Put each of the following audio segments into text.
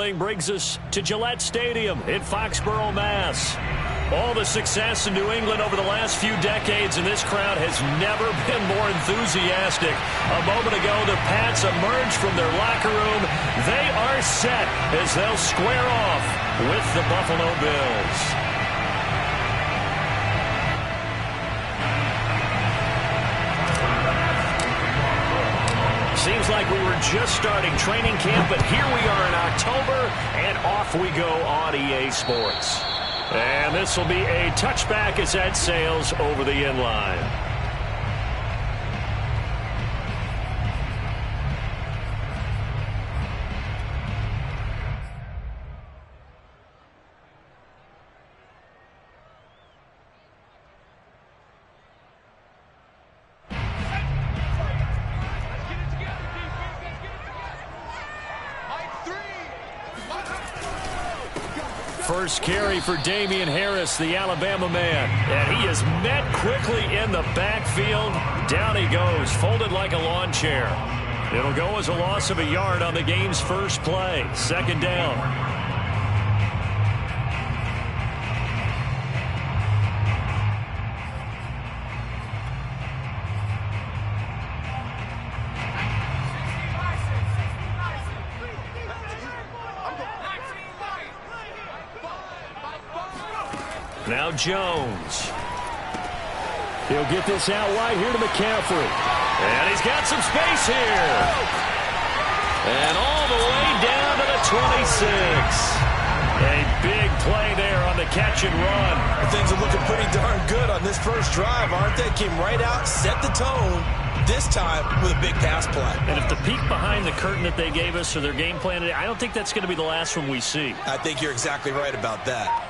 traveling brings us to Gillette Stadium in Foxborough, Mass. All the success in New England over the last few decades, and this crowd has never been more enthusiastic. A moment ago, the Pats emerged from their locker room. They are set as they'll square off with the Buffalo Bills. Seems like we were just starting training camp, but here we are in October, and off we go on EA Sports. And this will be a touchback as that sails over the end line. First carry for Damian Harris, the Alabama man. And he is met quickly in the backfield. Down he goes, folded like a lawn chair. It'll go as a loss of a yard on the game's first play. Second down. Now Jones. He'll get this out wide here to McCaffrey. And he's got some space here. And all the way down to the 26. A big play there on the catch and run. Things are looking pretty darn good on this first drive, aren't they? Came right out, set the tone, this time with a big pass play. And if the peek behind the curtain that they gave us or their game plan, I don't think that's going to be the last one we see. I think you're exactly right about that.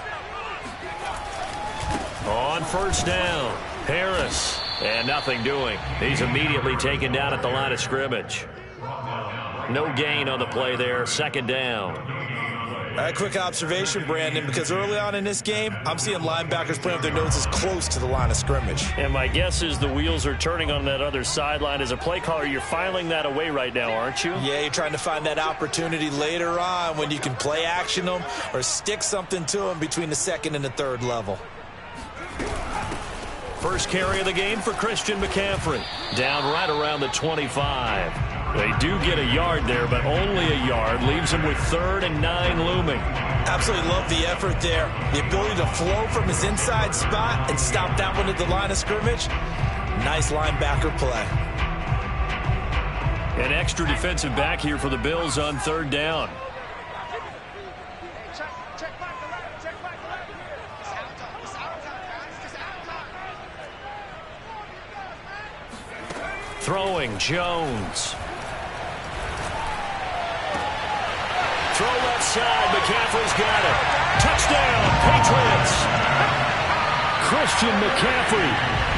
On first down, Harris, and nothing doing. He's immediately taken down at the line of scrimmage. No gain on the play there, second down. A quick observation, Brandon, because early on in this game, I'm seeing linebackers playing with their noses close to the line of scrimmage. And my guess is the wheels are turning on that other sideline. As a play caller, you're filing that away right now, aren't you? Yeah, you're trying to find that opportunity later on when you can play action them or stick something to them between the second and the third level. First carry of the game for Christian McCaffrey. Down right around the 25. They do get a yard there, but only a yard. Leaves them with 3rd and 9 looming. Absolutely love the effort there. The ability to flow from his inside spot and stop that one at the line of scrimmage. Nice linebacker play. An extra defensive back here for the Bills on 3rd down. Throwing, Jones. Throw left side, McCaffrey's got it. Touchdown, Patriots. Christian McCaffrey,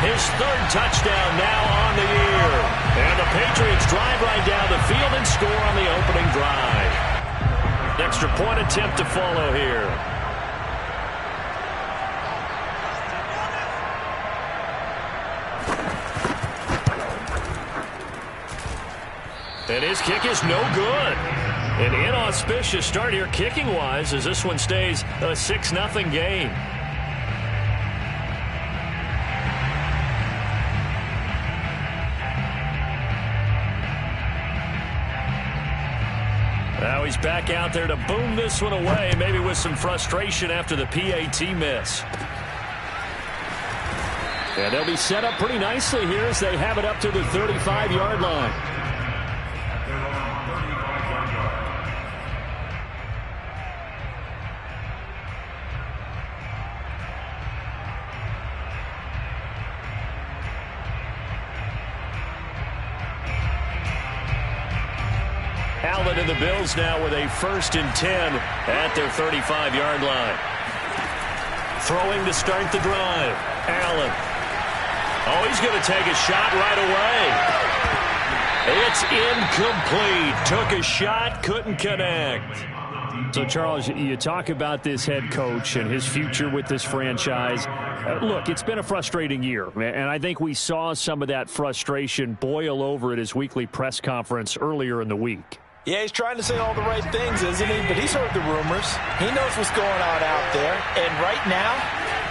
his 3rd touchdown now on the year. And the Patriots drive right down the field and score on the opening drive. Extra point attempt to follow here. And his kick is no good. An inauspicious start here kicking-wise as this one stays a 6-0 game. Now he's back out there to boom this one away, maybe with some frustration after the PAT miss. And they'll be set up pretty nicely here as they have it up to the 35-yard line. Allen and the Bills now with a 1st and 10 at their 35-yard line. Throwing to start the drive. Allen. Oh, he's going to take a shot right away. It's incomplete. Took a shot, couldn't connect. So, Charles, you talk about this head coach and his future with this franchise. Look, it's been a frustrating year, and I think we saw some of that frustration boil over at his weekly press conference earlier in the week. Yeah, he's trying to say all the right things, isn't he? But he's heard the rumors. He knows what's going on out there. And right now,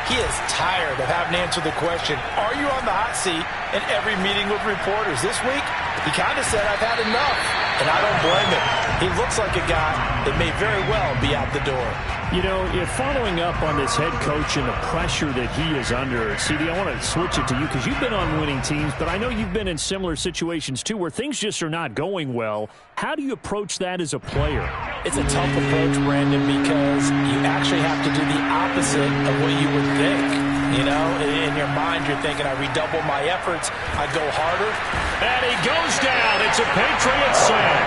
he is tired of having to answer the question, are you on the hot seat in every meeting with reporters? This week, he kind of said, I've had enough. And I don't blame him. He looks like a guy that may very well be out the door. You know, following up on this head coach and the pressure that he is under, CD, I want to switch it to you because you've been on winning teams, but I know you've been in similar situations too where things just are not going well. How do you approach that as a player? It's a tough approach, Brandon, because you actually have to do the opposite of what you would think. You know, in your mind, you're thinking, I redouble my efforts, I go harder. And he goes down. It's a Patriot sack.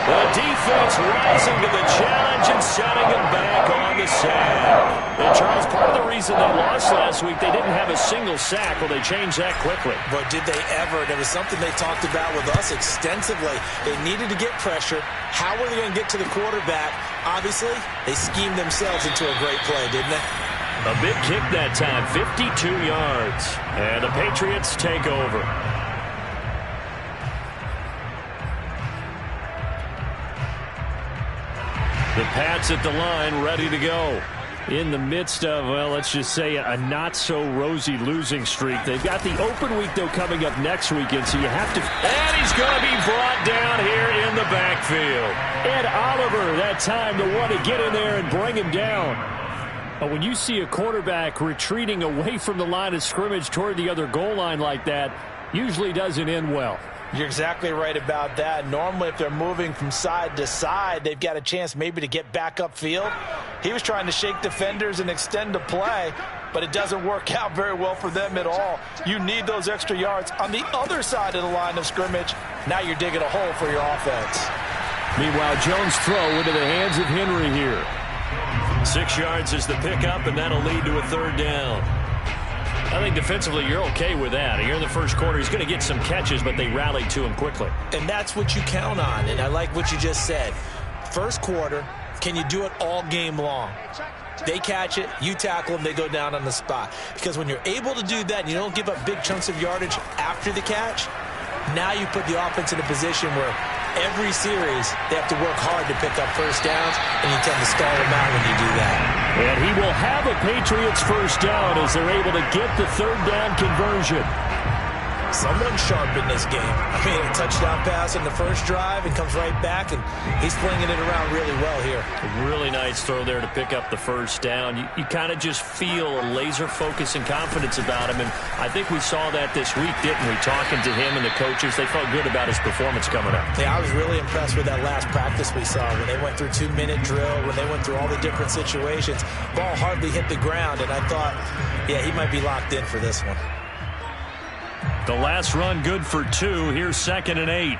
The defense rising to the challenge and setting him back on the sack. And, Charles, part of the reason they lost last week, they didn't have a single sack. Well, they changed that quickly. But did they ever? There was something they talked about with us extensively. They needed to get pressure. How were they going to get to the quarterback? Obviously, they schemed themselves into a great play, didn't they? A big kick that time, 52 yards. And the Patriots take over. The Pats at the line, ready to go. In the midst of, well, let's just say a not-so-rosy losing streak. They've got the open week, though, coming up next weekend, so you have to... And he's going to be brought down here in the backfield. Ed Oliver, that time, the one to get in there and bring him down. But when you see a quarterback retreating away from the line of scrimmage toward the other goal line like that, usually doesn't end well. You're exactly right about that. Normally, if they're moving from side to side, they've got a chance maybe to get back upfield. He was trying to shake defenders and extend the play, but it doesn't work out very well for them at all. You need those extra yards on the other side of the line of scrimmage. Now you're digging a hole for your offense. Meanwhile, Jones' throw into the hands of Henry here. 6 yards is the pickup, and that'll lead to a third down. I think defensively you're okay with that. Here in the first quarter, he's going to get some catches, but they rallied to him quickly. And that's what you count on, and I like what you just said. First quarter, can you do it all game long? They catch it, you tackle them, they go down on the spot. Because when you're able to do that and you don't give up big chunks of yardage after the catch, now you put the offense in a position where every series they have to work hard to pick up first downs, and you tend to stall them out when you do that. And he will have a Patriots first down as they're able to get the third down conversion. Someone sharp in this game. I mean, a touchdown pass in the first drive and comes right back, and he's flinging it around really well here. A really nice throw there to pick up the first down. You kind of just feel a laser focus and confidence about him, and I think we saw that this week, didn't we? Talking to him and the coaches, they felt good about his performance coming up. Yeah, I was really impressed with that last practice we saw when they went through 2-minute drill, when they went through all the different situations. Ball hardly hit the ground, and I thought, yeah, he might be locked in for this one. The last run good for 2. Here's 2nd and 8.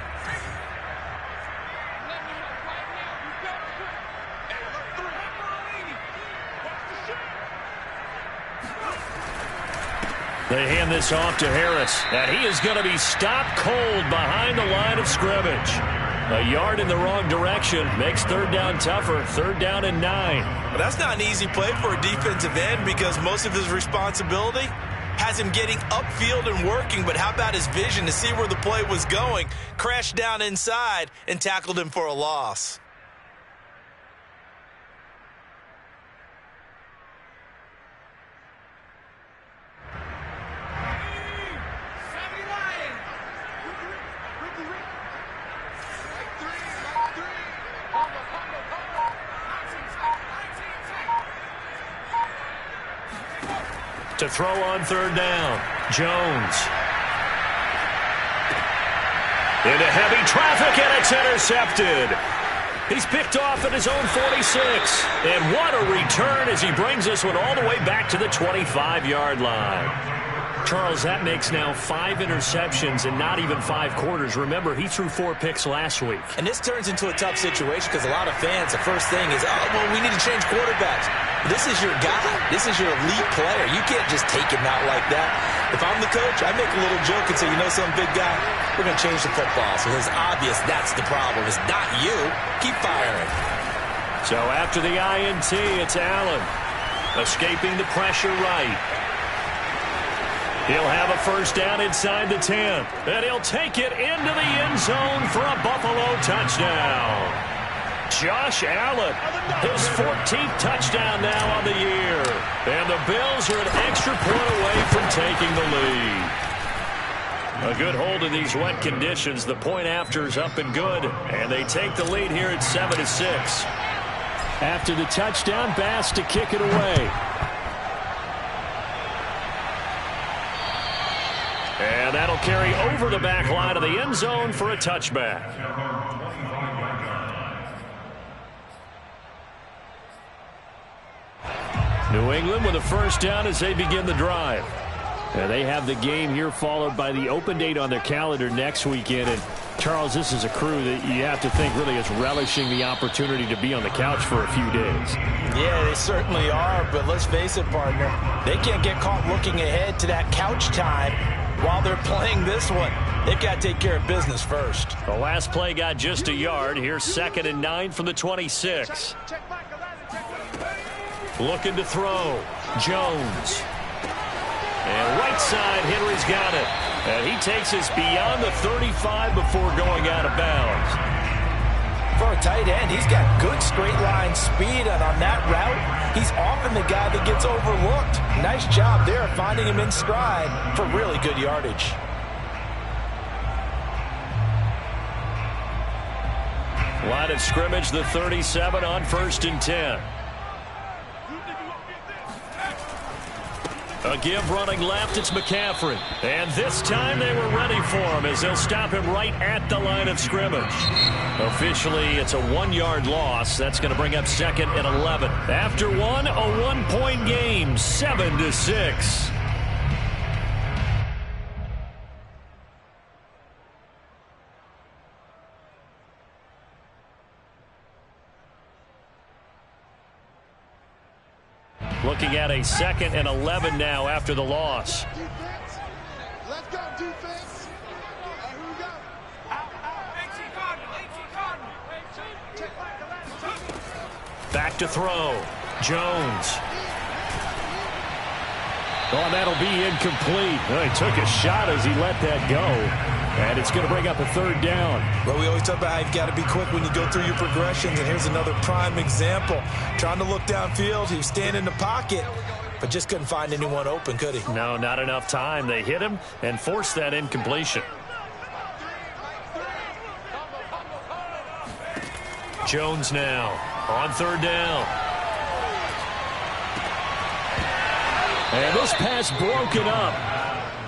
They hand this off to Harris, and he is going to be stopped cold behind the line of scrimmage. A yard in the wrong direction makes third down tougher. 3rd down and 9. Well, that's not an easy play for a defensive end because most of his responsibility has him getting upfield and working, but how about his vision to see where the play was going? Crashed down inside and tackled him for a loss. To throw on 3rd down, Jones. Into heavy traffic, and it's intercepted. He's picked off at his own 46. And what a return as he brings this one all the way back to the 25-yard line. Charles, that makes now 5 interceptions in not even 5 quarters. Remember, he threw 4 picks last week. And this turns into a tough situation because a lot of fans, the first thing is, oh, well, we need to change quarterbacks. This is your guy. This is your elite player. You can't just take him out like that. If I'm the coach, I make a little joke and say, you know some big guy, we're going to change the football. So it's obvious that's the problem. It's not you. Keep firing. So after the INT, it's Allen. Escaping the pressure right. He'll have a first down inside the 10. And he'll take it into the end zone for a Buffalo touchdown. Josh Allen, his 14th touchdown now on the year. And the Bills are an extra point away from taking the lead. A good hold in these wet conditions. The point after is up and good. And they take the lead here at 7-6. After the touchdown, Bass to kick it away. And that'll carry over the back line of the end zone for a touchback. New England with a first down as they begin the drive. And they have the game here followed by the open date on their calendar next weekend. And Charles, this is a crew that you have to think really is relishing the opportunity to be on the couch for a few days. Yeah, they certainly are. But let's face it, partner, they can't get caught looking ahead to that couch time while they're playing this one. They've got to take care of business first. The last play got just a yard. Here's 2nd and 9 from the 26. Looking to throw. Jones. And right side, Henry's got it. And he takes us beyond the 35 before going out of bounds. For a tight end, he's got good straight line speed, and on that route, he's often the guy that gets overlooked. Nice job there finding him in stride for really good yardage. Line of scrimmage, the 37 on 1st and 10. A give running left, it's McCaffrey. And this time they were ready for him as they'll stop him right at the line of scrimmage. Officially, it's a 1-yard loss. That's going to bring up 2nd and 11. After one, a 1-point game, 7-6. Looking at a 2nd and 11 now after the loss. Defense. Let's go, defense. Here we go. Back to throw. Jones. Oh, that'll be incomplete. Oh, he took a shot as he let that go. And it's going to bring up a 3rd down. Well, we always talk about how you've got to be quick when you go through your progressions, and here's another prime example. Trying to look downfield, he was standing in the pocket, but just couldn't find anyone open, could he? No, not enough time. They hit him and forced that incompletion. Jones now on 3rd down. And this pass broken up.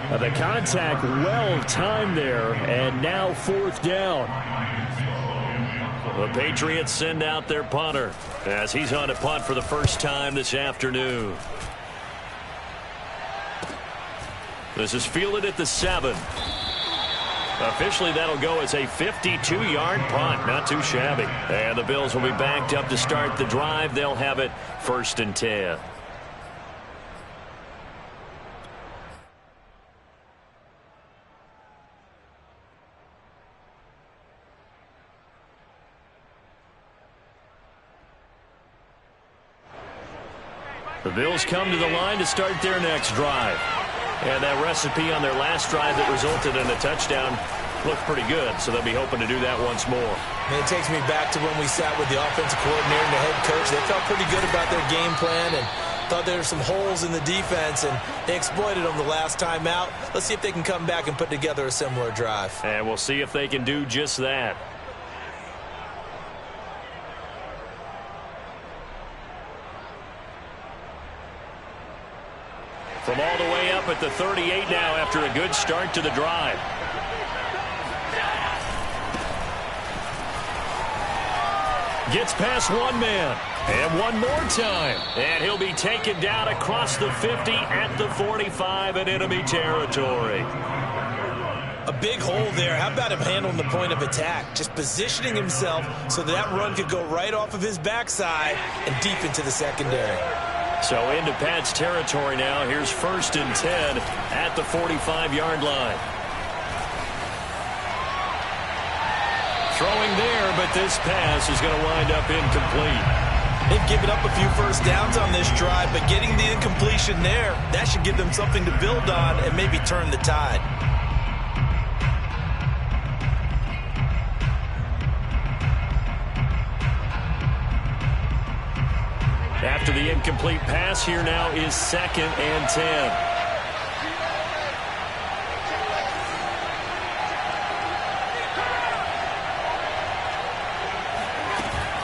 The contact well timed there, and now 4th down. The Patriots send out their punter as he's on a punt for the first time this afternoon. This is fielded at the 7. Officially, that'll go as a 52-yard punt. Not too shabby. And the Bills will be backed up to start the drive. They'll have it 1st and 10. The Bills come to the line to start their next drive. And that recipe on their last drive that resulted in a touchdown looked pretty good, so they'll be hoping to do that once more. And it takes me back to when we sat with the offensive coordinator and the head coach. They felt pretty good about their game plan and thought there were some holes in the defense, and they exploited them the last time out. Let's see if they can come back and put together a similar drive. And we'll see if they can do just that. From all the way up at the 38 now after a good start to the drive. Gets past one man. And one more time. And he'll be taken down across the 50 at the 45 in enemy territory. A big hole there. How about him handling the point of attack? Just positioning himself so that run could go right off of his backside and deep into the secondary. So into Pat's territory now. Here's 1st and 10 at the 45-yard line. Throwing there, but this pass is going to wind up incomplete. They've given up a few first downs on this drive, but getting the incompletion there, that should give them something to build on and maybe turn the tide. After the incomplete pass, here now is 2nd and 10.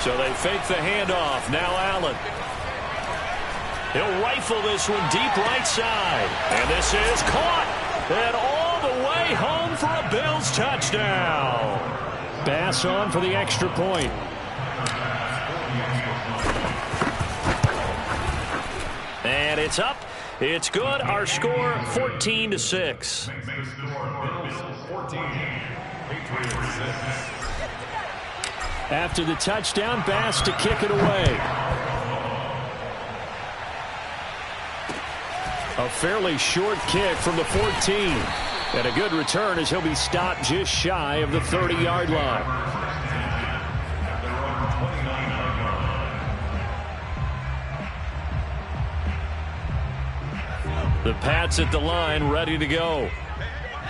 So they fake the handoff. Now Allen. He'll rifle this one deep right side. And this is caught. And all the way home for a Bills touchdown. Bass on for the extra point. And it's up. It's good. Our score 14-6. After the touchdown, Bass to kick it away. A fairly short kick from the 14. And a good return as he'll be stopped just shy of the 30-yard line. The Pats at the line, ready to go.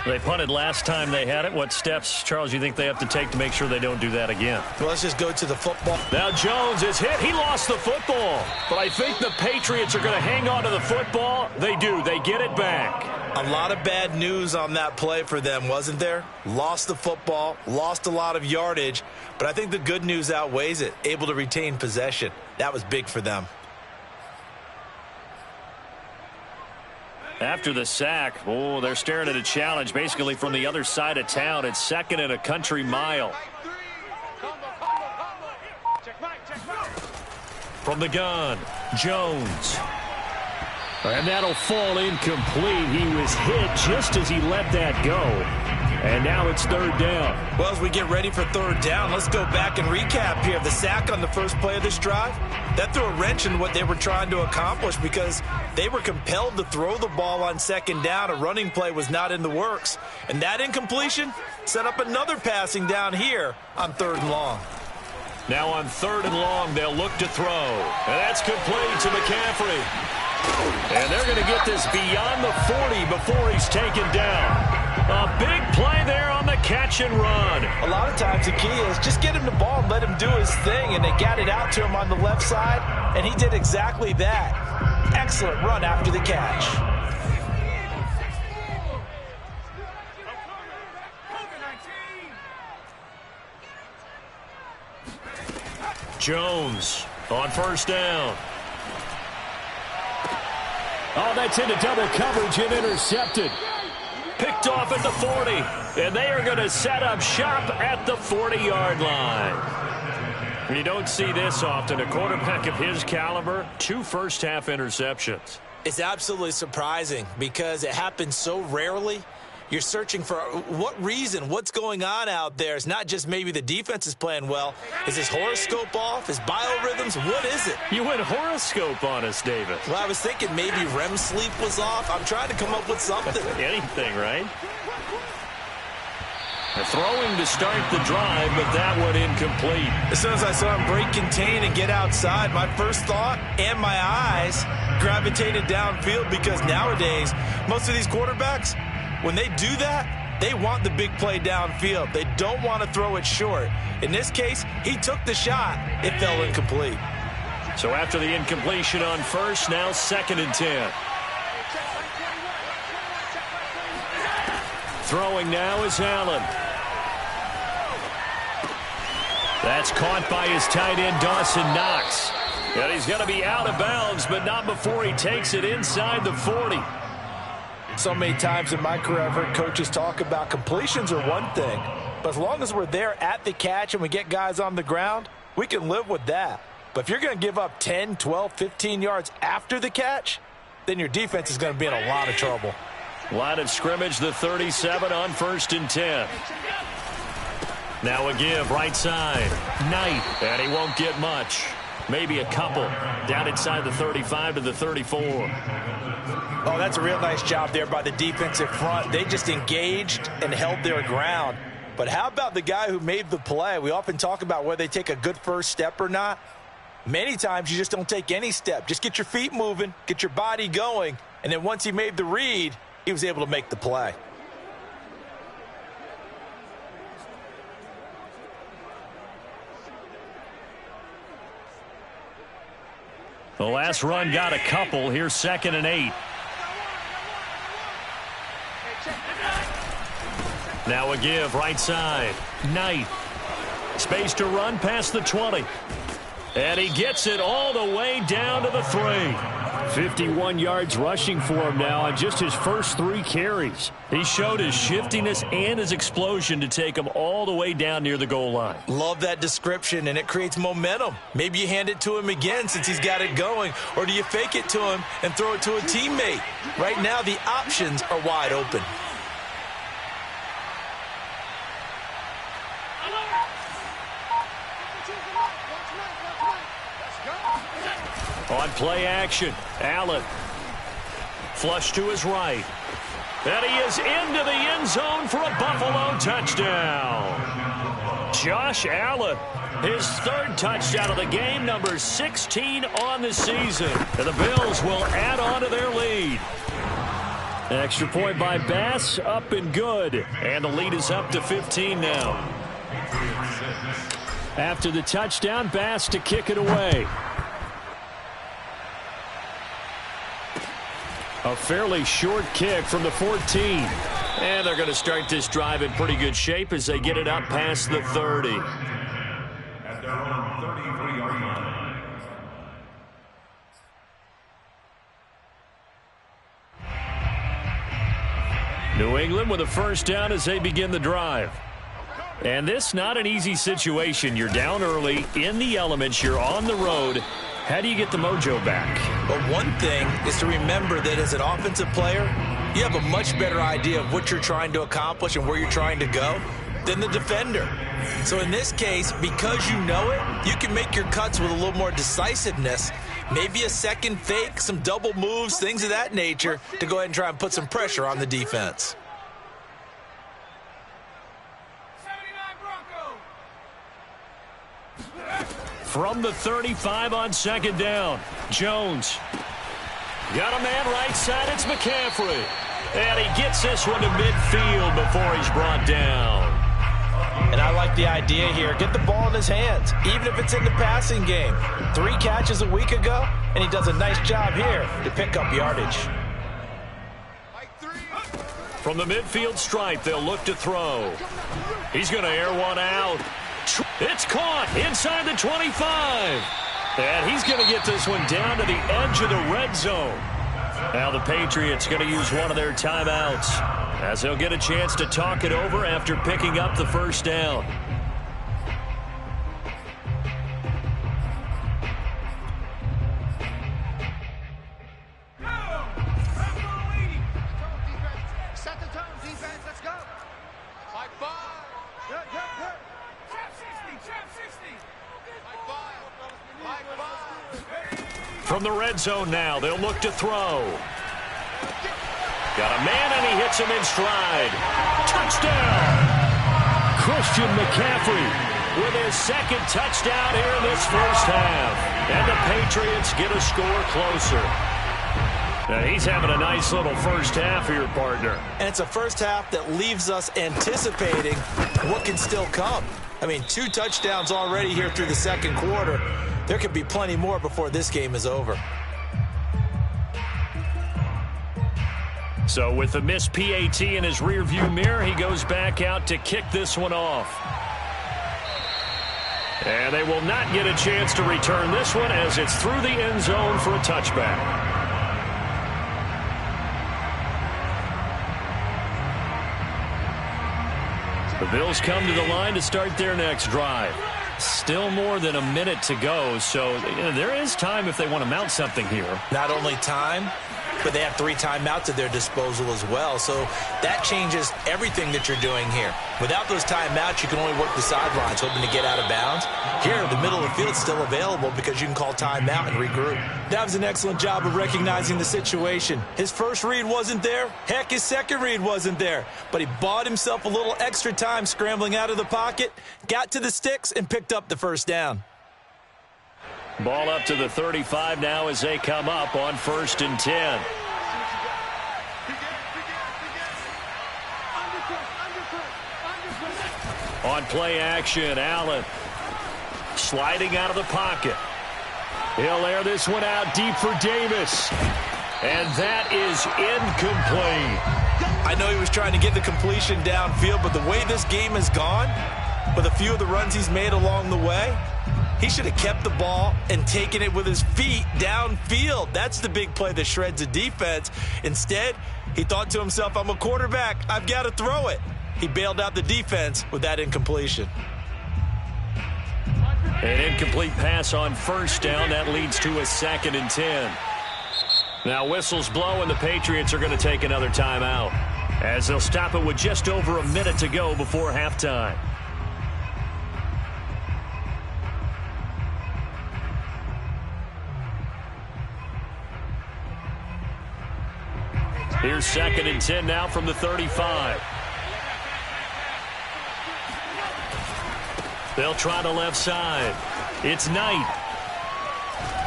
They punted last time they had it. What steps, Charles, you think they have to take to make sure they don't do that again? Well, let's just go to the football. Now Jones is hit. He lost the football. But I think the Patriots are going to hang on to the football. They do. They get it back. A lot of bad news on that play for them, wasn't there? Lost the football, lost a lot of yardage. But I think the good news outweighs it. Able to retain possession. That was big for them. After the sack, oh, they're staring at a challenge basically from the other side of town. It's 2nd and a country mile. From the gun, Jones. And that'll fall incomplete. He was hit just as he let that go. And now it's 3rd down. Well, as we get ready for 3rd down, let's go back and recap here. The sack on the first play of this drive, that threw a wrench in what they were trying to accomplish because they were compelled to throw the ball on 2nd down. A running play was not in the works. And that incompletion set up another passing down here on 3rd and long. Now on 3rd and long, they'll look to throw. And that's complete to McCaffrey. And they're going to get this beyond the 40 before he's taken down. A big play there on the catch and run. A lot of times the key is just get him the ball and let him do his thing, and they got it out to him on the left side, and he did exactly that. Excellent run after the catch. Jones on 1st down. Oh, that's into double coverage and intercepted. Picked off at the 40. And they are going to set up shop at the 40-yard line. You don't see this often. A quarterback of his caliber, 2 first-half interceptions. It's absolutely surprising because it happens so rarely. You're searching for what reason, what's going on out there. It's not just maybe the defense is playing well. Is his horoscope off? His biorhythms? What is it? You went horoscope on us, David. Well, I was thinking maybe REM sleep was off. I'm trying to come up with something. Anything, right? Throwing to start the drive, but that one incomplete. As soon as I saw him break contain and get outside, my first thought and my eyes gravitated downfield because nowadays, most of these quarterbacks, when they do that, they want the big play downfield. They don't want to throw it short. In this case, he took the shot. It fell incomplete. So after the incompletion on 1st, now 2nd and 10. Throwing now is Allen. That's caught by his tight end, Dawson Knox. And he's going to be out of bounds, but not before he takes it inside the 40. So many times in my career, I've heard coaches talk about completions are one thing, but as long as we're there at the catch and we get guys on the ground, we can live with that. But if you're going to give up 10, 12, 15 yards after the catch, then your defense is going to be in a lot of trouble. Line of scrimmage, the 37 on 1st and 10. Now a give, right side. Knight, and he won't get much. Maybe a couple. Down inside the 35 to the 34. Oh, that's a real nice job there by the defensive front. They just engaged and held their ground. But how about the guy who made the play? We often talk about whether they take a good first step or not. Many times you just don't take any step. Just get your feet moving, get your body going, and then once he made the read, he was able to make the play. The last run got a couple. Here's 2nd and 8. Now a give right side. Knight. Space to run past the 20. And he gets it all the way down to the 3. 51 yards rushing for him now on just his first 3 carries. He showed his shiftiness and his explosion to take him all the way down near the goal line. Love that description, and it creates momentum. Maybe you hand it to him again since he's got it going, or do you fake it to him and throw it to a teammate? Right now, the options are wide open. On play action, Allen. Flush to his right. And he is into the end zone for a Buffalo touchdown. Josh Allen, his 3rd touchdown of the game, number 16 on the season. And the Bills will add on to their lead. Extra point by Bass, up and good. And the lead is up to 15 now. After the touchdown, Bass to kick it away. A fairly short kick from the 14. And they're going to start this drive in pretty good shape as they get it up past the 30. At their own 33-yard line. New England with a first down as they begin the drive. And this not an easy situation. You're down early, in the elements, you're on the road. How do you get the mojo back? But one thing is to remember that as an offensive player, you have a much better idea of what you're trying to accomplish and where you're trying to go than the defender. So in this case, because you know it, you can make your cuts with a little more decisiveness, maybe a second fake, some double moves, things of that nature, to go ahead and try and put some pressure on the defense. From the 35 on 2nd down, Jones. Got a man right side, it's McCaffrey. And he gets this one to midfield before he's brought down. And I like the idea here. Get the ball in his hands, even if it's in the passing game. 3 catches a week ago, and he does a nice job here to pick up yardage. From the midfield stripe, they'll look to throw. He's going to air one out. It's caught inside the 25. And he's going to get this one down to the edge of the red zone. Now the Patriots going to use one of their timeouts as they'll get a chance to talk it over after picking up the first down. Set the tone, defense. Let's go. 5-5. Good. Trap 60. 5-5. From the red zone now, they'll look to throw. Got a man, and he hits him in stride. Touchdown! Christian McCaffrey with his 2nd touchdown here in this first half. And the Patriots get a score closer. Now he's having a nice little first half here, partner. And it's a first half that leaves us anticipating what can still come. I mean, 2 touchdowns already here through the 2nd quarter. There could be plenty more before this game is over. So with the missed PAT in his rearview mirror, he goes back out to kick this one off. And they will not get a chance to return this one as it's through the end zone for a touchback. The Bills come to the line to start their next drive. Still more than a minute to go, so there is time if they want to mount something here. Not only time, but they have 3 timeouts at their disposal as well, so that changes everything that you're doing here. Without those timeouts, you can only work the sidelines, hoping to get out of bounds. Here, the middle of the field is still available because you can call timeout and regroup. That was an excellent job of recognizing the situation. His first read wasn't there. Heck, his second read wasn't there. But he bought himself a little extra time scrambling out of the pocket, got to the sticks, and picked up the first down. Ball up to the 35 now as they come up on 1st and 10. On play action, Allen sliding out of the pocket. He'll air this one out deep for Davis. And that is incomplete. I know he was trying to get the completion downfield, but the way this game has gone, with a few of the runs he's made along the way, he should have kept the ball and taken it with his feet downfield. That's the big play that shreds the defense. Instead, he thought to himself, I'm a quarterback, I've got to throw it. He bailed out the defense with that incompletion. An incomplete pass on 1st down. That leads to a 2nd and 10. Now whistles blow, and the Patriots are going to take another timeout, as they'll stop it with just over a minute to go before halftime. Here's 2nd and 10 now from the 35. They'll try the left side. It's Knight.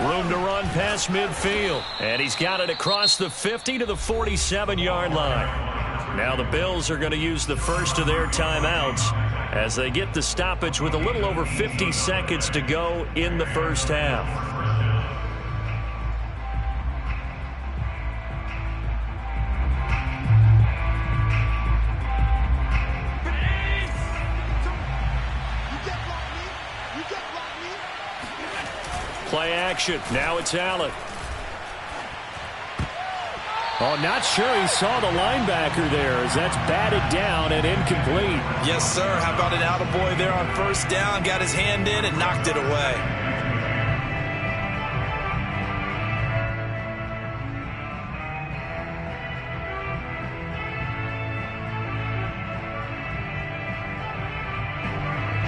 Room to run past midfield. And he's got it across the 50 to the 47-yard line. Now the Bills are going to use the first of their timeouts as they get the stoppage with a little over 50 seconds to go in the first half. Play action. Now it's Allen. Oh, not sure he saw the linebacker there as that's batted down and incomplete. Yes, sir. How about an attaboy there on 1st down? Got his hand in and knocked it away.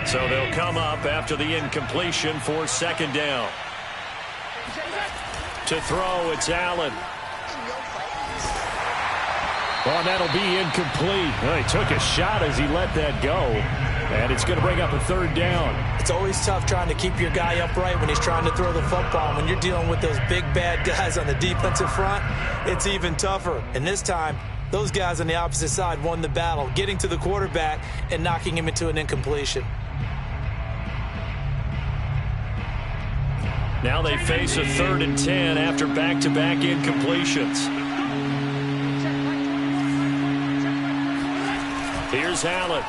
So they'll come up after the incompletion for 2nd down. To throw, it's Allen. Oh, that'll be incomplete. Well, he took a shot as he let that go. And it's going to bring up a 3rd down. It's always tough trying to keep your guy upright when he's trying to throw the football. When you're dealing with those big, bad guys on the defensive front, it's even tougher. And this time, those guys on the opposite side won the battle, getting to the quarterback and knocking him into an incompletion. Now they face a 3rd and 10 after back-to-back incompletions. Here's Allen.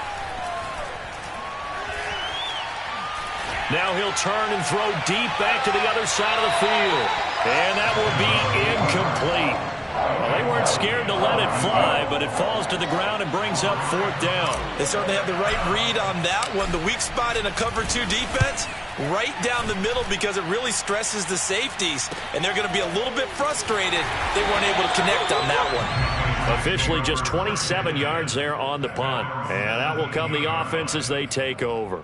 Now he'll turn and throw deep back to the other side of the field. And that will be incomplete. Well, they weren't scared to let it fly, but it falls to the ground and brings up 4th down. They certainly have the right read on that one. The weak spot in a cover 2 defense, right down the middle because it really stresses the safeties. And they're going to be a little bit frustrated they weren't able to connect on that one. Officially just 27 yards there on the punt. And that will come the offense as they take over.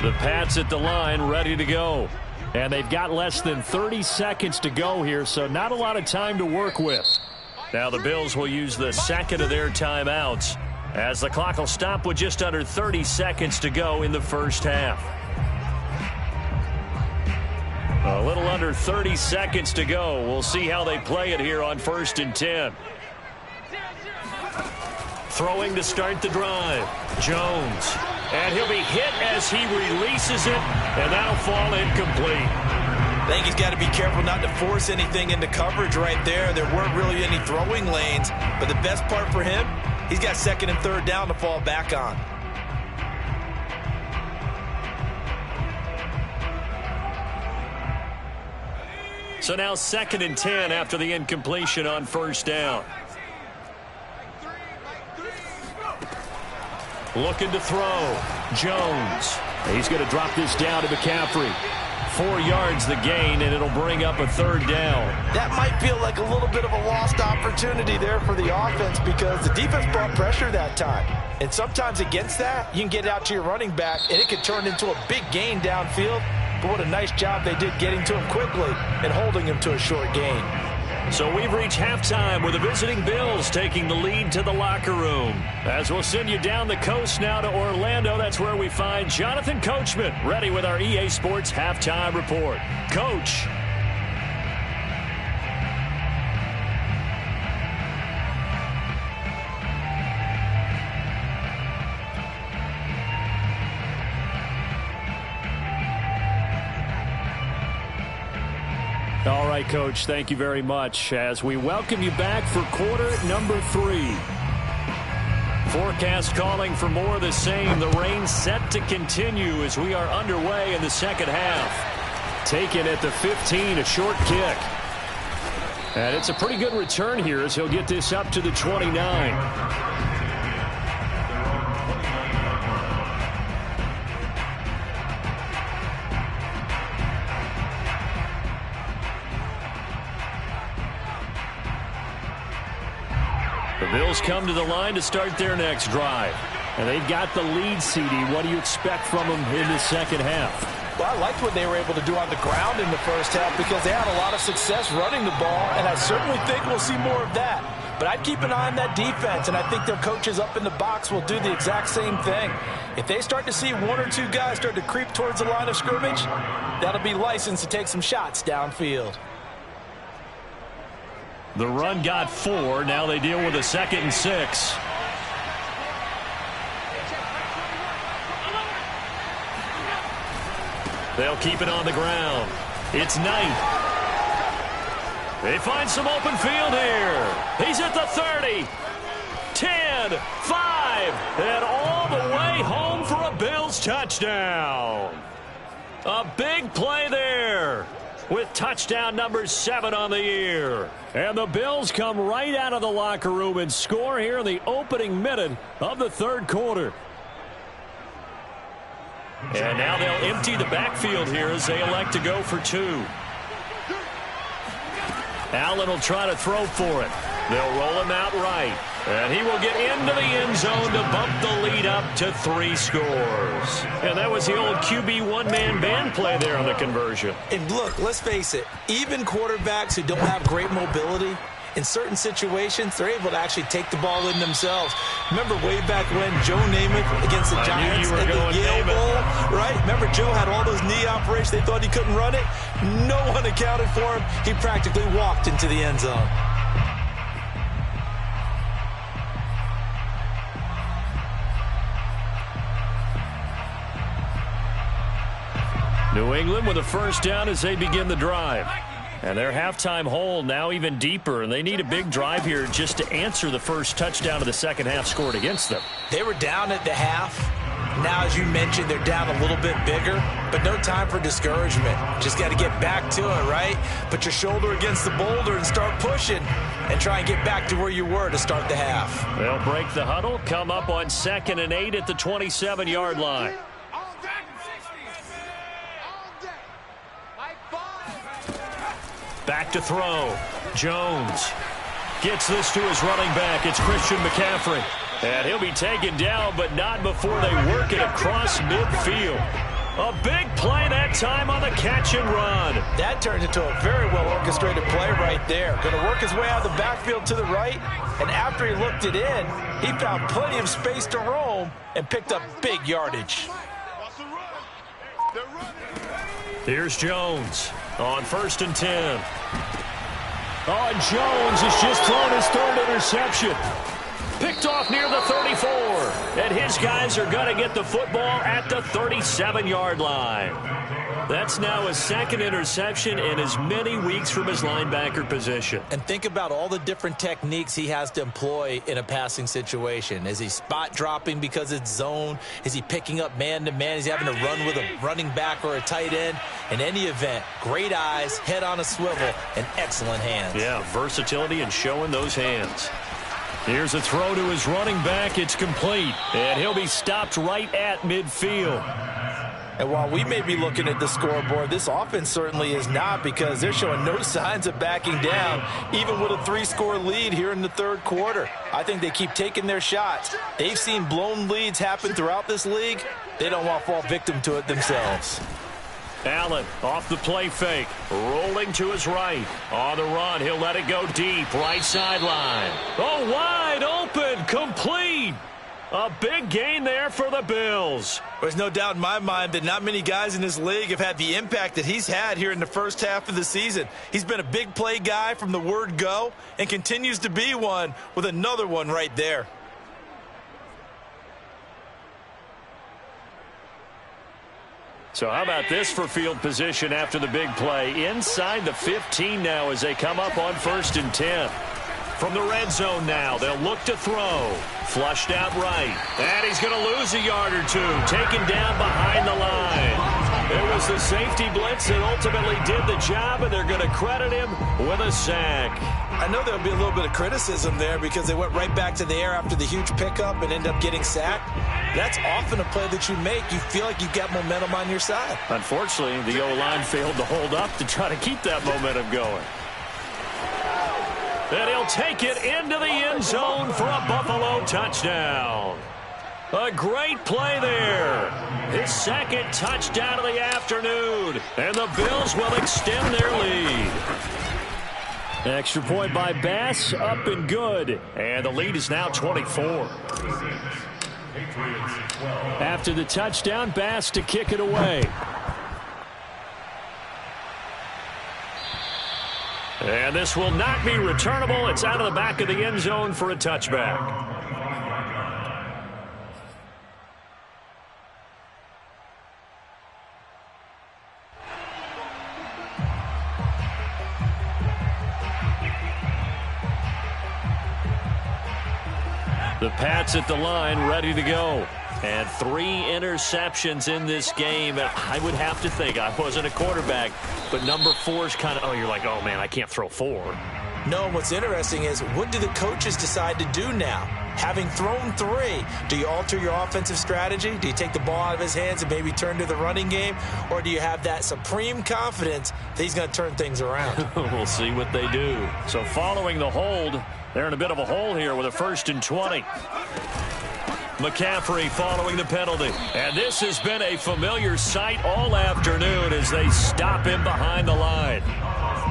The Pats at the line ready to go. And they've got less than 30 seconds to go here, so not a lot of time to work with. Now the Bills will use the 2nd of their timeouts as the clock will stop with just under 30 seconds to go in the first half. A little under 30 seconds to go. We'll see how they play it here on 1st and 10. Throwing to start the drive. Jones. And he'll be hit as he releases it, and that'll fall incomplete. I think he's got to be careful not to force anything into coverage right there. There weren't really any throwing lanes, but the best part for him, he's got 2nd and 3rd down to fall back on. So now 2nd and 10 after the incompletion on 1st down. Looking to throw. Jones. He's going to drop this down to McCaffrey. 4 yards the gain, and it'll bring up a 3rd down. That might feel like a little bit of a lost opportunity there for the offense because the defense brought pressure that time. And sometimes against that, you can get out to your running back, and it could turn into a big gain downfield. But what a nice job they did getting to him quickly and holding him to a short gain. So we've reached halftime with the visiting Bills taking the lead to the locker room. As we'll send you down the coast now to Orlando, that's where we find Jonathan Coachman ready with our EA Sports halftime report. Coach. All right, Coach, thank you very much as we welcome you back for quarter number 3. Forecast calling for more of the same. The rain set to continue as we are underway in the second half. Taken at the 15, a short kick. And it's a pretty good return here as he'll get this up to the 29. The Bills come to the line to start their next drive. And they've got the lead, CD. What do you expect from them in the second half? Well, I liked what they were able to do on the ground in the first half because they had a lot of success running the ball, and I certainly think we'll see more of that. But I'd keep an eye on that defense, and I think their coaches up in the box will do the exact same thing. If they start to see one or two guys start to creep towards the line of scrimmage, that'll be licensed to take some shots downfield. The run got 4. Now they deal with a 2nd and 6. They'll keep it on the ground. It's Knight. They find some open field here. He's at the 30. 10, 5, and all the way home for a Bills touchdown. A big play there, with touchdown number 7 on the year. And the Bills come right out of the locker room and score here in the opening minute of the third quarter. And now they'll empty the backfield here as they elect to go for 2. Allen will try to throw for it. They'll roll him out right. And he will get into the end zone to bump the lead up to 3 scores. And that was the old QB one-man band play there on the conversion. And look, let's face it, even quarterbacks who don't have great mobility, in certain situations, they're able to actually take the ball in themselves. Remember way back when Joe Namath against the Giants at the Yale Bowl, right? Remember Joe had all those knee operations. They thought he couldn't run it. No one accounted for him. He practically walked into the end zone. New England with a first down as they begin the drive. And their halftime hole now even deeper, and they need a big drive here just to answer the first touchdown of the second half scored against them. They were down at the half. Now, as you mentioned, they're down a little bit bigger, but no time for discouragement. Just got to get back to it, right? Put your shoulder against the boulder and start pushing and try and get back to where you were to start the half. They'll break the huddle, come up on 2nd and 8 at the 27-yard line. Back to throw. Jones gets this to his running back. It's Christian McCaffrey. And he'll be taken down, but not before they work it across midfield. A big play that time on the catch and run. That turns into a very well-orchestrated play right there. Going to work his way out of the backfield to the right, and after he looked it in, he found plenty of space to roam and picked up big yardage. Here's Jones on 1st and 10. Oh, and Jones has just thrown his 3rd interception. Picked off near the 34. And his guys are going to get the football at the 37-yard line. That's now his 2nd interception in as many weeks from his linebacker position. And think about all the different techniques he has to employ in a passing situation. Is he spot dropping because it's zone? Is he picking up man-to-man? Is he having to run with a running back or a tight end? In any event, great eyes, head on a swivel, and excellent hands. Yeah, versatility and showing those hands. Here's a throw to his running back. It's complete. And he'll be stopped right at midfield. And while we may be looking at the scoreboard, this offense certainly is not, because they're showing no signs of backing down, even with a 3-score lead here in the third quarter. I think they keep taking their shots. They've seen blown leads happen throughout this league. They don't want to fall victim to it themselves. Allen off the play fake. Rolling to his right. On the run, he'll let it go deep. Right sideline. Oh, wide open. Complete. A big gain there for the Bills. There's no doubt in my mind that not many guys in this league have had the impact that he's had here in the first half of the season. He's been a big play guy from the word go and continues to be one with another one right there. So how about this for field position after the big play? Inside the 15 now as they come up on 1st and 10. From the red zone now, they'll look to throw. Flushed out right. And he's going to lose a yard or two. Taken down behind the line. It was the safety blitz that ultimately did the job, and they're going to credit him with a sack. I know there'll be a little bit of criticism there because they went right back to the air after the huge pickup and ended up getting sacked. That's often a play that you make. You feel like you've got momentum on your side. Unfortunately, the O-line failed to hold up to try to keep that momentum going. And he'll take it into the end zone for a Buffalo touchdown. A great play there. His second touchdown of the afternoon. And the Bills will extend their lead. Extra point by Bass, up and good. And the lead is now 24. After the touchdown, Bass to kick it away. And this will not be returnable. It's out of the back of the end zone for a touchback. The Pats at the line, ready to go. And 3 interceptions in this game. I would have to think, I wasn't a quarterback, but number 4 is kind of, you're like, oh, man, I can't throw 4. No, what's interesting is what do the coaches decide to do now? Having thrown 3, do you alter your offensive strategy? Do you take the ball out of his hands and maybe turn to the running game? Or do you have that supreme confidence that he's going to turn things around? We'll see what they do. So following the hold, they're in a bit of a hole here with a 1st and 20. McCaffrey following the penalty. And this has been a familiar sight all afternoon as they stop him behind the line.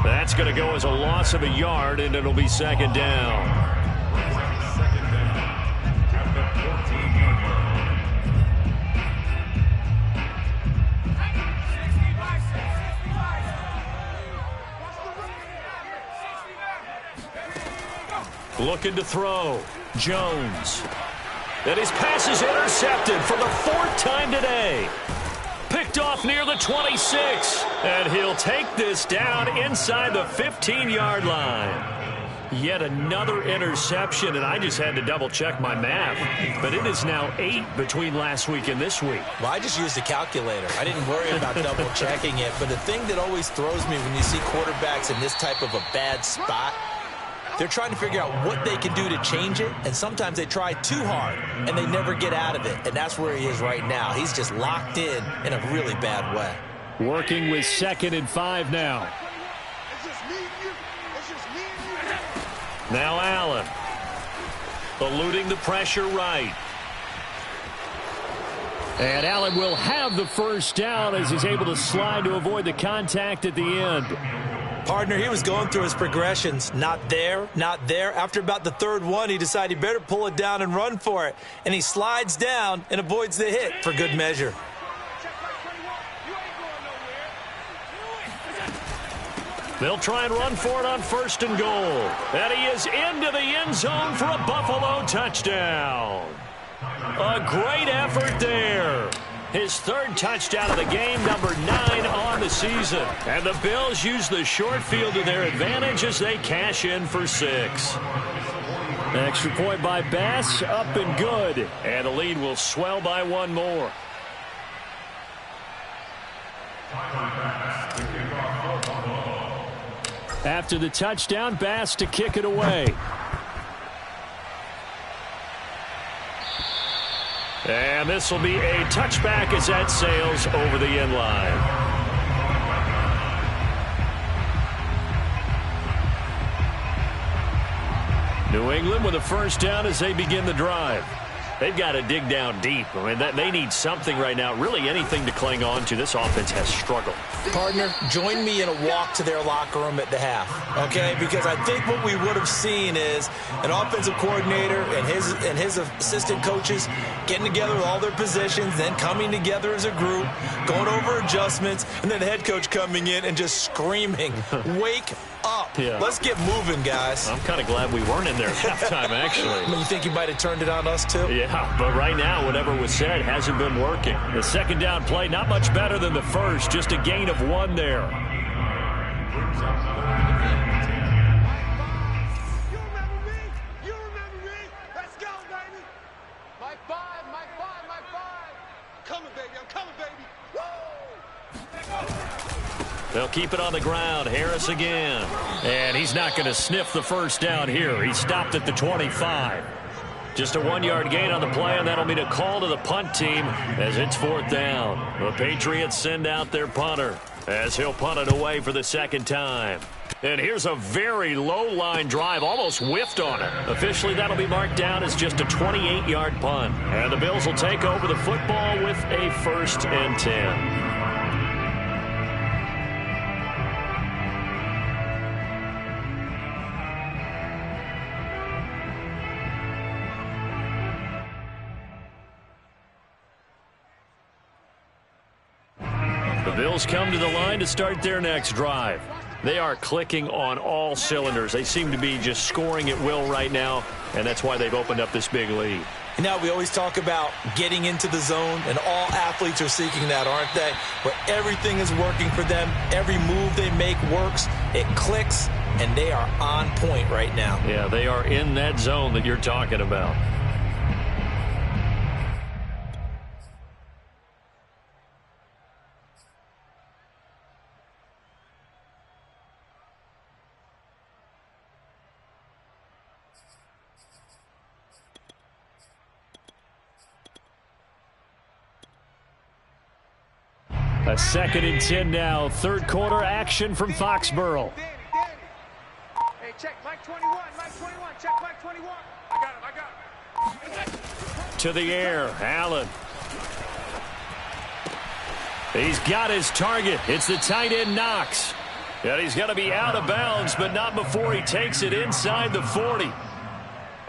That's going to go as a loss of a yard, and it'll be 2nd down. Looking to throw. Jones. And his pass is intercepted for the 4th time today. Picked off near the 26. And he'll take this down inside the 15-yard line. Yet another interception, and I just had to double-check my math. But it is now 8 between last week and this week. Well, I just used a calculator. I didn't worry about double-checking it. But the thing that always throws me when you see quarterbacks in this type of a bad spot, they're trying to figure out what they can do to change it, and sometimes they try too hard, and they never get out of it, and that's where he is right now. He's just locked in a really bad way. Working with 2nd and 5 now. It's just me and you. It's just me and you. Now Allen. Eluding the pressure right. And Allen will have the 1st down as he's able to slide to avoid the contact at the end. Partner, he was going through his progressions. Not there, not there. After about the 3rd one, he decided he better pull it down and run for it. And he slides down and avoids the hit for good measure. They'll try and run for it on 1st and goal. And he is into the end zone for a Buffalo touchdown. A great effort there. His 3rd touchdown of the game, number 9 on the season. And the Bills use the short field to their advantage as they cash in for 6. Extra point by Bass, up and good. And the lead will swell by 1 more. After the touchdown, Bass to kick it away. And this will be a touchback as that sails over the end line. New England with a 1st down as they begin the drive. They've got to dig down deep. I mean, they need something right now, really anything to cling on to. This offense has struggled. Partner, join me in a walk to their locker room at the half, okay? Because I think what we would have seen is an offensive coordinator and his assistant coaches getting together with all their positions, then coming together as a group, going over adjustments, and then the head coach coming in and just screaming, wake up. Yeah. Let's get moving, guys. I'm kind of glad we weren't in there at halftime, actually. I mean, you think you might have turned it on us, too? Yeah, but right now, whatever was said hasn't been working. The second down play, not much better than the first, just a gain of 1 there. You remember me? You remember me? Let's go, baby. My 5, my 5, my 5. Coming, baby. I'm coming, baby. Woo! They'll keep it on the ground. Harris again. And he's not going to sniff the first down here. He stopped at the 25. Just a 1-yard gain on the play, and that'll mean a call to the punt team as it's 4th down. The Patriots send out their punter as he'll punt it away for the second time. And here's a very low-line drive, almost whiffed on it. Officially, that'll be marked down as just a 28-yard punt. And the Bills will take over the football with a 1st and 10. Bills come to the line to start their next drive. They are clicking on all cylinders. They seem to be just scoring at will right now, and that's why they've opened up this big lead. Now, we always talk about getting into the zone, and all athletes are seeking that, aren't they? Where everything is working for them. Every move they make works. It clicks, and they are on point right now. Yeah, they are in that zone that you're talking about. A 2nd and 10 now. 3rd quarter action from Foxborough. Danny. Hey, check Mike 21. Mike 21. Check Mike 21. I got him. To the air. Allen. He's got his target. It's the tight end Knox. And he's going to be out of bounds, but not before he takes it inside the 40.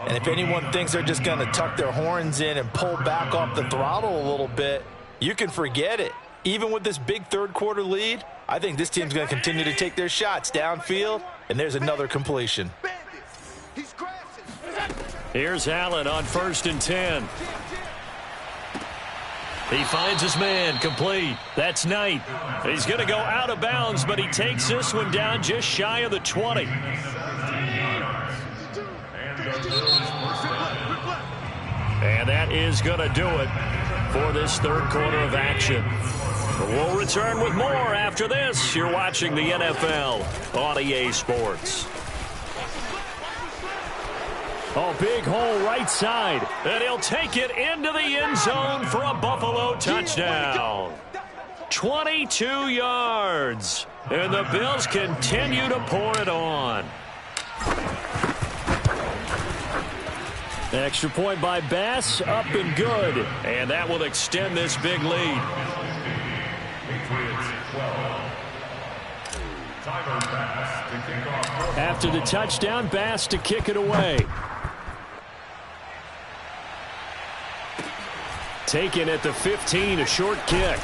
And if anyone thinks they're just going to tuck their horns in and pull back off the throttle a little bit, you can forget it. Even with this big 3rd quarter lead, I think this team's going to continue to take their shots downfield, and there's another completion. He's crashing. Here's Allen on 1st and 10. He finds his man, complete. That's Knight. He's going to go out of bounds, but he takes this one down just shy of the 20. And that is going to do it for this 3rd quarter of action. We'll return with more after this. You're watching the NFL on EA Sports. A big hole right side, and he'll take it into the end zone for a Buffalo touchdown. 22 yards, and the Bills continue to pour it on. Extra point by Bass, up and good, and that will extend this big lead. After the touchdown, Bass to kick it away. Taken at the 15, a short kick.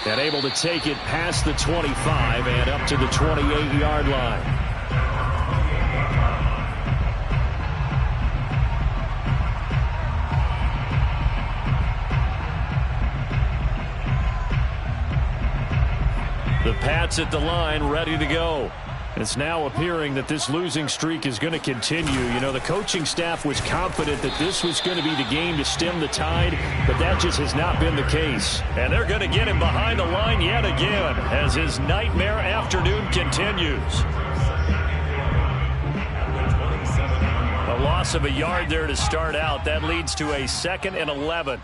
And able to take it past the 25 and up to the 28-yard line. The Pats at the line, ready to go. It's now appearing that this losing streak is going to continue. You know, the coaching staff was confident that this was going to be the game to stem the tide, but that just has not been the case. And they're going to get him behind the line yet again as his nightmare afternoon continues. A loss of a yard there to start out. That leads to a 2nd and 11.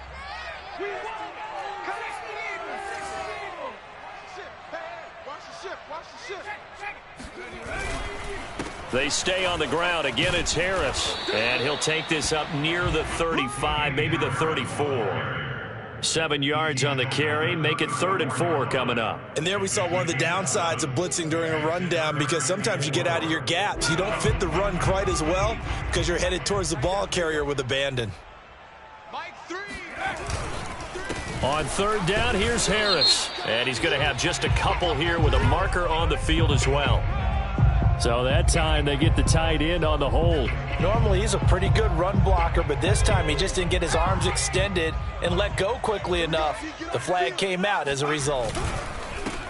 They stay on the ground. Again, it's Harris. And he'll take this up near the 35, maybe the 34. 7 yards on the carry. Make it 3rd and 4 coming up. And there we saw one of the downsides of blitzing during a rundown, because sometimes you get out of your gaps. You don't fit the run quite as well because you're headed towards the ball carrier with abandon. On 3rd down, here's Harris. And he's going to have just a couple here with a marker on the field as well. So that time they get the tight end on the hold. Normally he's a pretty good run blocker, but this time he just didn't get his arms extended and let go quickly enough. The flag came out as a result.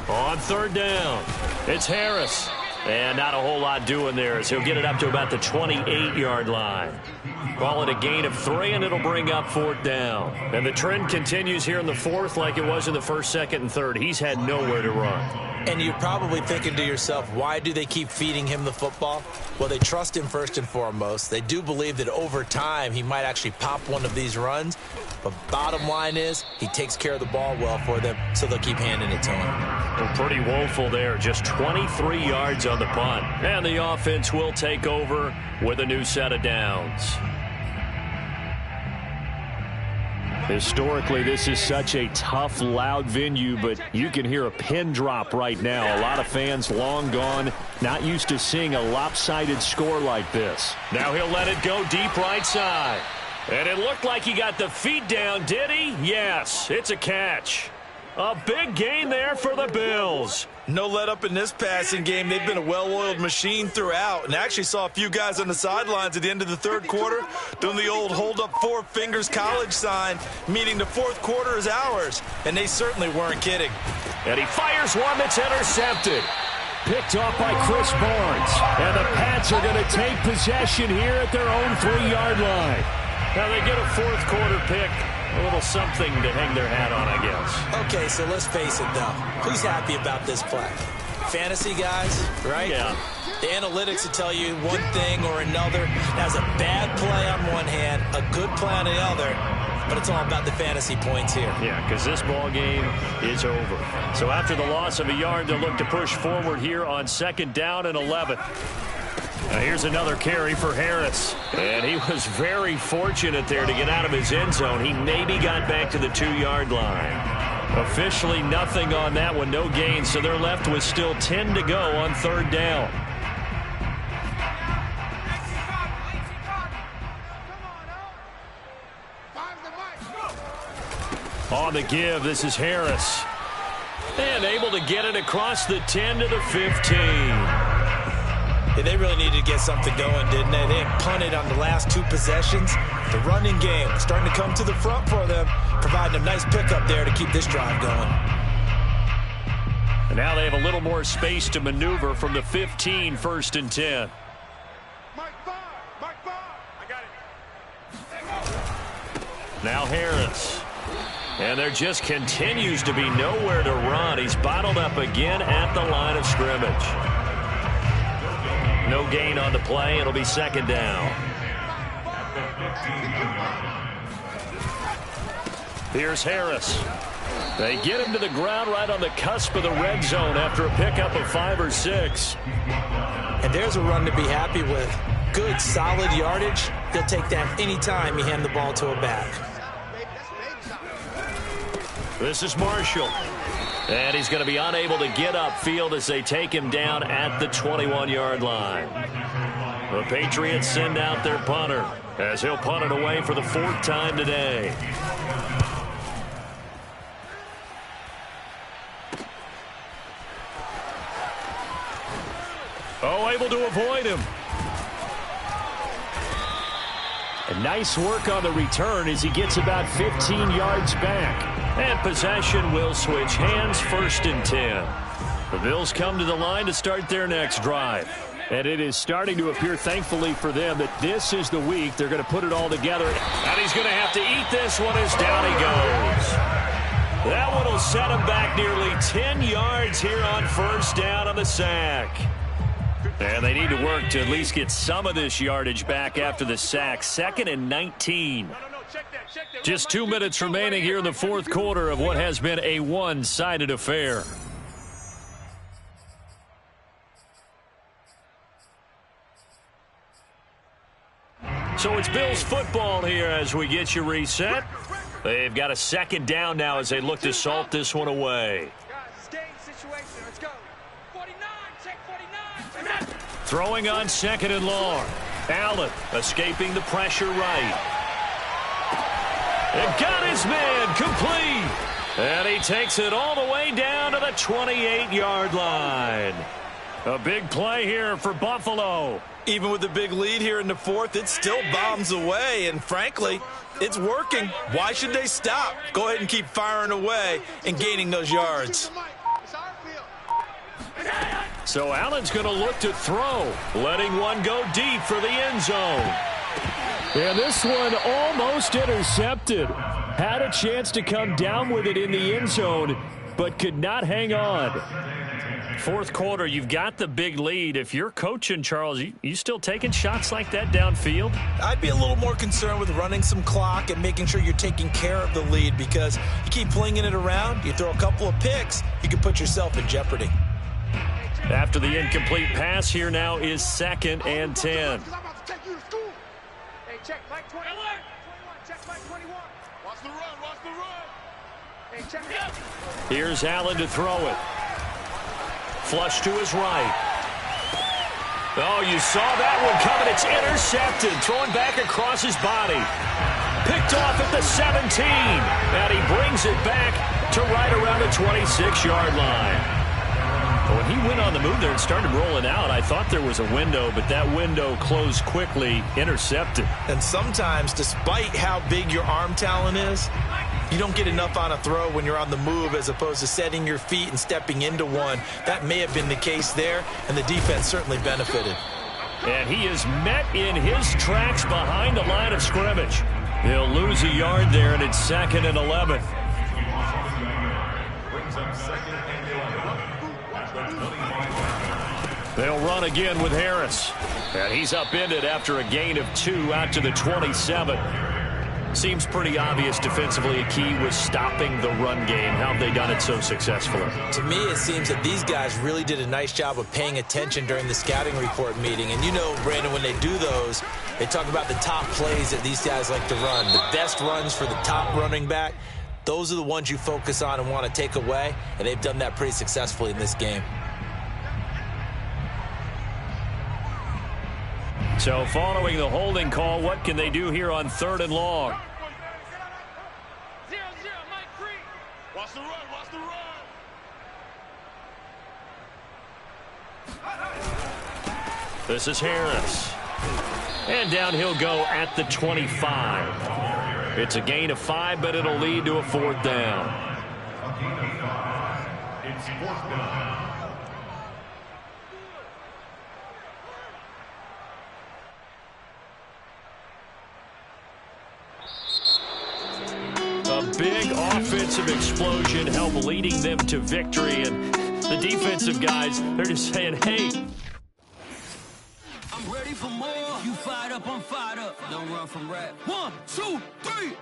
On 3rd down, it's Harris. And not a whole lot doing there as he'll get it up to about the 28-yard line. Call it a gain of 3, and it'll bring up 4th down. And the trend continues here in the 4th like it was in the 1st, 2nd, and 3rd. He's had nowhere to run. And you're probably thinking to yourself, why do they keep feeding him the football? Well, they trust him first and foremost. They do believe that over time he might actually pop one of these runs. But bottom line is he takes care of the ball well for them, so they'll keep handing it to him. Well, pretty woeful there. Just 23 yards on the punt. And the offense will take over with a new set of downs. Historically, this is such a tough, loud venue, but you can hear a pin drop right now. A lot of fans long gone, not used to seeing a lopsided score like this. Now he'll let it go deep right side. And it looked like he got the feet down, did he? Yes, it's a catch. A big gain there for the Bills. No let up in this passing game. They've been a well-oiled machine throughout, and actually saw a few guys on the sidelines at the end of the 3rd quarter doing the old hold up 4 fingers college sign, meaning the 4th quarter is ours, and they certainly weren't kidding. And he fires one that's intercepted. Picked off by Chris Barnes. And the Pats are going to take possession here at their own 3-yard line. Now they get a 4th quarter pick. A little something to hang their hat on, I guess. Okay, so let's face it, though. Who's happy about this play? Fantasy guys, right? Yeah. The analytics will tell you one thing or another. That's a bad play on one hand, a good play on the other, but it's all about the fantasy points here. Yeah, because this ball game is over. So after the loss of a yard, they'll look to push forward here on 2nd down and 11. Now here's another carry for Harris. And he was very fortunate there to get out of his end zone. He maybe got back to the 2-yard line. Officially nothing on that one, no gain. So they're left with still 10 to go on 3rd down. On the give, this is Harris. And able to get it across the 10 to the 15. Yeah, they really needed to get something going, didn't they? They had punted on the last 2 possessions. The running game starting to come to the front for them, providing a nice pickup there to keep this drive going. And now they have a little more space to maneuver from the 15, 1st and 10. Mike 5, I got it. Now Harris. And there just continues to be nowhere to run. He's bottled up again at the line of scrimmage. No gain on the play. It'll be 2nd down. Here's Harris. They get him to the ground right on the cusp of the red zone after a pickup of 5 or 6. And there's a run to be happy with. Good, solid yardage. They'll take that anytime you hand the ball to a back. This is Marshall. And he's going to be unable to get upfield as they take him down at the 21-yard line. The Patriots send out their punter as he'll punt it away for the 4th time today. Oh, able to avoid him. And nice work on the return as he gets about 15 yards back. And possession will switch hands, 1st and 10. The Bills come to the line to start their next drive. And it is starting to appear, thankfully for them, that this is the week they're going to put it all together. And he's going to have to eat this one as down he goes. That one will set him back nearly 10 yards here on 1st down on the sack. And they need to work to at least get some of this yardage back after the sack. 2nd and 19. Just 2 minutes remaining here in the 4th quarter of what has been a one-sided affair. So it's Bills football here as we get you reset. They've got a second down now as they look to salt this one away. Let's go. 49, check 49. Throwing on second and long. Allen escaping the pressure right. And got his man complete. And he takes it all the way down to the 28-yard line. A big play here for Buffalo. Even with the big lead here in the fourth, it still bombs away. And frankly, it's working. Why should they stop? Go ahead and keep firing away and gaining those yards. So Allen's going to look to throw, letting one go deep for the end zone. And this one almost intercepted. Had a chance to come down with it in the end zone, but could not hang on. Fourth quarter, you've got the big lead. If you're coaching, Charles, you still taking shots like that downfield? I'd be a little more concerned with running some clock and making sure you're taking care of the lead, because you keep flinging it around, you throw a couple of picks, you can put yourself in jeopardy. After the incomplete pass, here now is 2nd and 10. Hey, check Mike 21. Check Mike 21. Watch the run. Watch the run. Hey, check it out. Here's Allen to throw it. Flush to his right. Oh, you saw that one coming. It's intercepted. Throwing back across his body. Picked off at the 17. And he brings it back to right around the 26-yard line. When he went on the move there and started rolling out, I thought there was a window, but that window closed quickly, intercepted. And sometimes, despite how big your arm talent is, you don't get enough on a throw when you're on the move as opposed to setting your feet and stepping into one. That may have been the case there, and the defense certainly benefited. And he is met in his tracks behind the line of scrimmage. He'll lose a yard there, and it's 2nd and 11. They'll run again with Harris. And he's upended after a gain of 2 out to the 27. Seems pretty obvious defensively a key was stopping the run game. How have they done it so successfully? To me, it seems that these guys really did a nice job of paying attention during the scouting report meeting. And you know, Brandon, when they do those, they talk about the top plays that these guys like to run. The best runs for the top running back, those are the ones you focus on and want to take away. And they've done that pretty successfully in this game. So following the holding call, what can they do here on 3rd and long? 0-0, Mike 3. Watch the run, watch the run. This is Harris. And down he'll go at the 25. It's a gain of 5, but it'll lead to a 4th down. It's 4th down. A big offensive explosion helped leading them to victory. And the defensive guys, they're just saying, hey. I'm ready for more. You fired up, I'm fired up. Don't run from rap. 1, 2, 3.